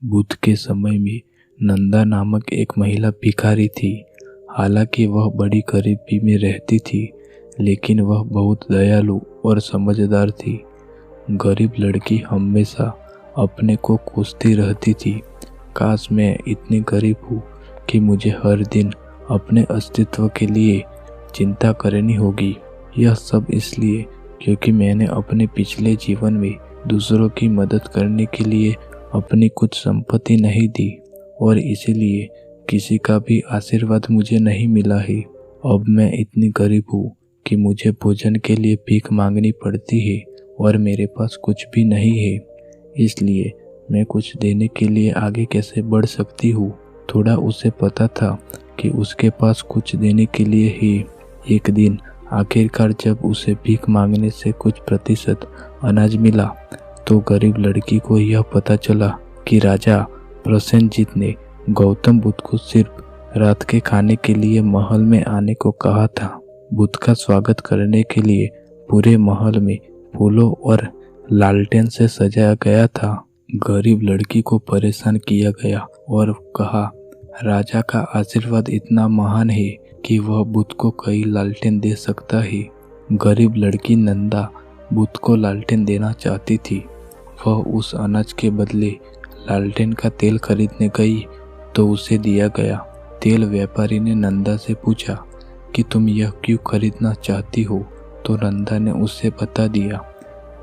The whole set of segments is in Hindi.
बुद्ध के समय में नंदा नामक एक महिला भिखारी थी। हालांकि वह बड़ी गरीबी में रहती थी, लेकिन वह बहुत दयालु और समझदार थी। गरीब लड़की हमेशा अपने को कोसती रहती थी, काश मैं इतनी गरीब हूँ कि मुझे हर दिन अपने अस्तित्व के लिए चिंता करनी होगी। यह सब इसलिए क्योंकि मैंने अपने पिछले जीवन में दूसरों की मदद करने के लिए अपनी कुछ संपत्ति नहीं दी और इसीलिए किसी का भी आशीर्वाद मुझे नहीं मिला है। अब मैं इतनी गरीब हूँ कि मुझे भोजन के लिए भीख मांगनी पड़ती है और मेरे पास कुछ भी नहीं है। इसलिए मैं कुछ देने के लिए आगे कैसे बढ़ सकती हूँ। थोड़ा उसे पता था कि उसके पास कुछ देने के लिए है। एक दिन आखिरकार जब उसे भीख मांगने से कुछ प्रतिशत अनाज मिला तो गरीब लड़की को यह पता चला कि राजा प्रसेनजीत ने गौतम बुद्ध को सिर्फ रात के खाने के लिए महल में आने को कहा था। बुद्ध का स्वागत करने के लिए पूरे महल में फूलों और लालटेन से सजाया गया था। गरीब लड़की को परेशान किया गया और कहा, राजा का आशीर्वाद इतना महान है कि वह बुद्ध को कई लालटेन दे सकता है। गरीब लड़की नंदा बुद्ध को लालटेन देना चाहती थी। वह उस अनाज के बदले लालटेन का तेल खरीदने गई तो उसे दिया गया। तेल व्यापारी ने नंदा से पूछा कि तुम यह क्यों खरीदना चाहती हो, तो नंदा ने उसे बता दिया।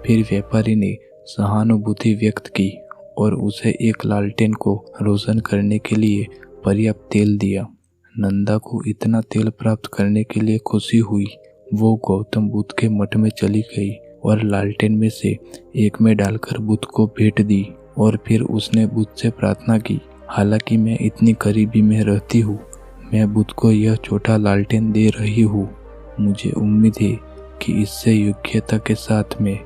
फिर व्यापारी ने सहानुभूति व्यक्त की और उसे एक लालटेन को रोशन करने के लिए पर्याप्त तेल दिया। नंदा को इतना तेल प्राप्त करने के लिए खुशी हुई। वो गौतम बुद्ध के मठ में चली गई और लालटेन में से एक में डालकर बुद्ध को भेंट दी और फिर उसने बुद्ध से प्रार्थना की, हालांकि मैं इतनी गरीबी में रहती हूँ, मैं बुद्ध को यह छोटा लालटेन दे रही हूँ। मुझे उम्मीद है कि इससे योग्यता के साथ मैं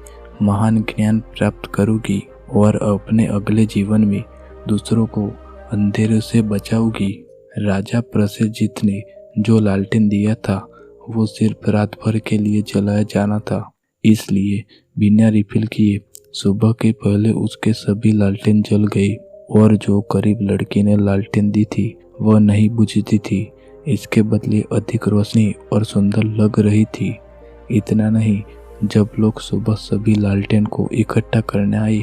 महान ज्ञान प्राप्त करूँगी और अपने अगले जीवन में दूसरों को अंधेरे से बचाऊंगी। राजा प्रसेनजीत ने जो लालटेन दिया था वो सिर्फ रात भर के लिए जलाया जाना था, इसलिए बिना रिफिल किए सुबह के पहले उसके सभी लालटेन जल गई और जो गरीब लड़की ने लालटेन दी थी वह नहीं बुझती थी। इसके बदले अधिक रोशनी और सुंदर लग रही थी। इतना नहीं, जब लोग सुबह सभी लालटेन को इकट्ठा करने आए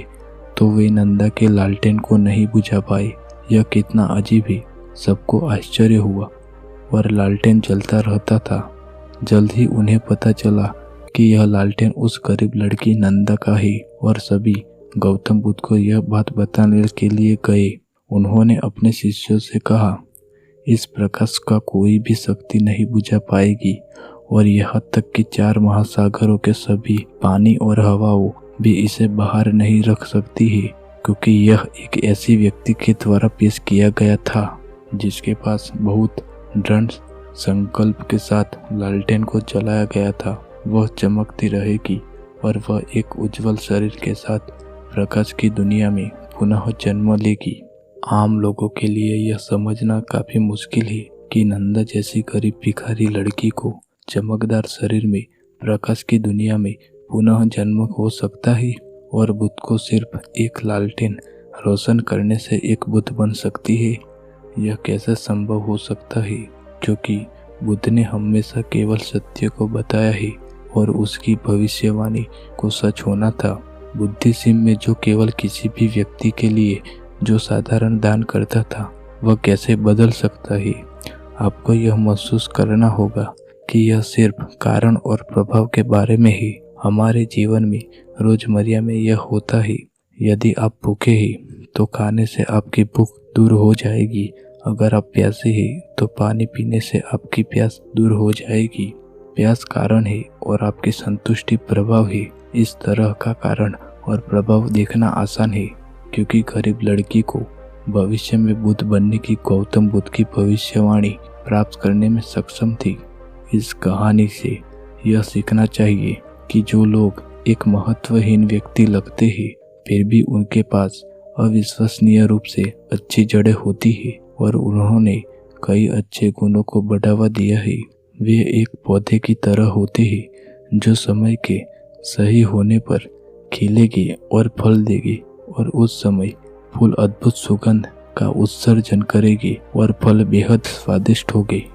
तो वे नंदा के लालटेन को नहीं बुझा पाए। यह कितना अजीब है। सबको आश्चर्य हुआ और लालटेन जलता रहता था। जल्द ही उन्हें पता चला कि यह लालटेन उस गरीब लड़की नंदा का है और सभी गौतम बुद्ध को यह बात बताने के लिए गए। उन्होंने अपने शिष्यों से कहा, इस प्रकाश का कोई भी शक्ति नहीं बुझा पाएगी और यहाँ तक कि 4 महासागरों के सभी पानी और हवाओं भी इसे बाहर नहीं रख सकती है, क्योंकि यह एक ऐसी व्यक्ति के द्वारा पेश किया गया था जिसके पास बहुत दृढ़ संकल्प के साथ लालटेन को जलाया गया था। वह चमकती रहेगी और वह एक उज्जवल शरीर के साथ प्रकाश की दुनिया में पुनः जन्म लेगी। आम लोगों के लिए यह समझना काफी मुश्किल है कि नंदा जैसी गरीब भिखारी लड़की को चमकदार शरीर में प्रकाश की दुनिया में पुनः जन्म हो सकता है और बुद्ध को सिर्फ एक लालटेन रोशन करने से एक बुद्ध बन सकती है। यह कैसे संभव हो सकता है, क्योंकि बुद्ध ने हमेशा केवल सत्य को बताया है और उसकी भविष्यवाणी को सच होना था। बुद्धिज्म में जो केवल किसी भी व्यक्ति के लिए जो साधारण दान करता था वह कैसे बदल सकता है। आपको यह महसूस करना होगा कि यह सिर्फ कारण और प्रभाव के बारे में है। हमारे जीवन में रोजमर्रा में यह होता है। यदि आप भूखे हैं तो खाने से आपकी भूख दूर हो जाएगी। अगर आप प्यासे हैं तो पानी पीने से आपकी प्यास दूर हो जाएगी। प्यास कारण है और आपकी संतुष्टि प्रभाव है। इस तरह का कारण और प्रभाव देखना आसान है, क्योंकि गरीब लड़की को भविष्य में बुद्ध बनने की गौतम बुद्ध की भविष्यवाणी प्राप्त करने में सक्षम थी। इस कहानी से यह सीखना चाहिए कि जो लोग एक महत्वहीन व्यक्ति लगते हैं फिर भी उनके पास अविश्वसनीय रूप से अच्छी जड़ें होती है और उन्होंने कई अच्छे गुणों को बढ़ावा दिया है। वे एक पौधे की तरह होते हैं जो समय के सही होने पर खिलेगी और फल देगी और उस समय फूल अद्भुत सुगंध का उत्सर्जन करेगी और फल बेहद स्वादिष्ट होंगे।